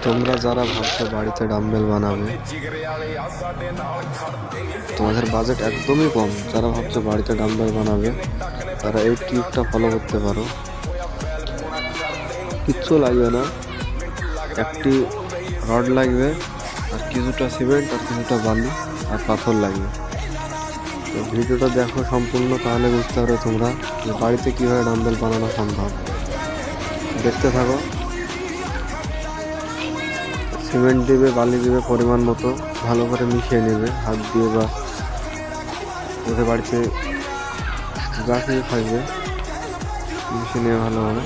তোমরা যারা ভাবছো বাড়িতে ডাম্বেল বানাবে, তোমাদের বাজেট একদমই কম, যারা ভাবছো বাড়িতে ডাম্বেল বানাবে তারা এই ট্রিকটা ফলো করতে পারো। কিচ্ছু লাগবে না, একটি রড লাগবে আর কিছুটা সিমেন্ট আর কিছুটা বালি আর পাথর লাগবে। তো ভিডিওটা দেখো সম্পূর্ণ, তাহলে বুঝতে পারবে তোমরা যে বাড়িতে কীভাবে ডাম্বেল বানানো সম্ভব। দেখতে থাকো। সিমেন্ট দিবে, বালি দিবে পরিমাণ মতো, ভালো করে মিশিয়ে নেবে হাত দিয়ে বা ওদের বাড়িতে যা কিছু থাকবে মিশিয়ে নেবে ভালোভাবে।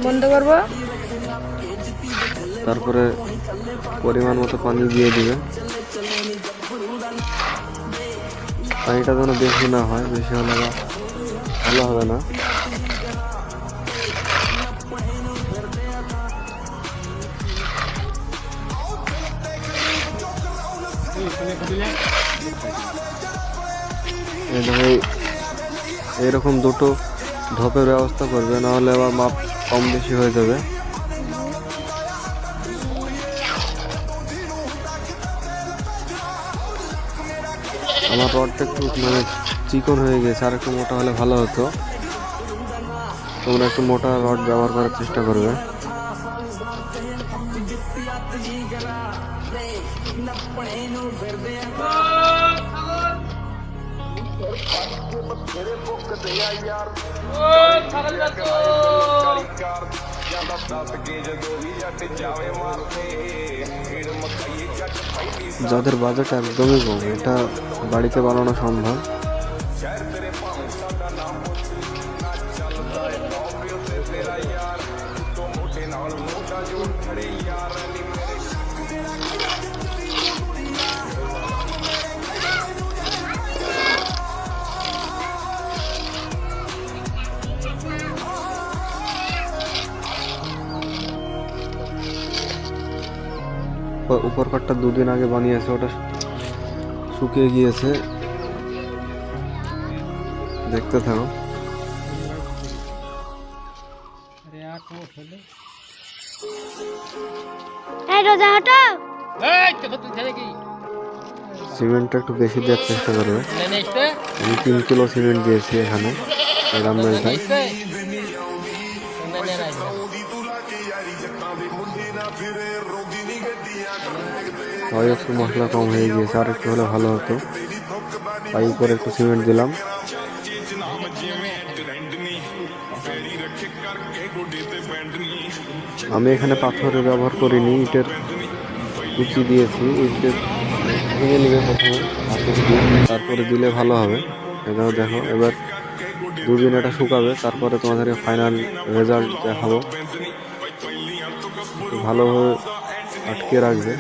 বন্ধ করবো। তারপরে পরিমাণ মতো পানি দিয়ে দিবে। পানিটা যেন বেশি না হয়, বেশি হলে ভালো হবে না। এরকম দুটো ঢোপের ব্যবস্থা করবে, নাহলে আবার মাপ কম বেশি হয়ে যাবে। আমার রডটা একটু চিকন হয়ে গেছে, আর একটু মোটা হলে ভালো হতো। তোমরা একটু মোটা রড ব্যবহার করার চেষ্টা করবে। যাদের বাজেট একদমই কম, এটা বাড়িতে বানানো সম্ভব। উপর কাঠটা 2 দিন আগে বানিয়েছে, ওটা শুকিয়ে গিয়েছে। দেখতে থাকো। সিমেন্টটা একটু বেশি দেওয়ার চেষ্টা করবে। আমি 3 কিলো সিমেন্ট দিয়েছি এখানে ডাম্বেলটায়। তাই একটু মশলা কম হয়ে গিয়েছে, আর একটু হলে ভালো হতো। তাই করে একটু সিমেন্ট দিলাম। আমি এখানে পাথরের ব্যবহার করিনি, ইটের কুচি দিয়েছি। ইটের ভেঙে নেবে প্রথমে, তারপরে দিলে ভালো হবে। এটাও দেখো, এবার 2 দিন এটা শুকাবে, তারপরে তোমাদেরকে ফাইনাল রেজাল্ট দেখাবো। ভালোভাবে আটকে রাখবে।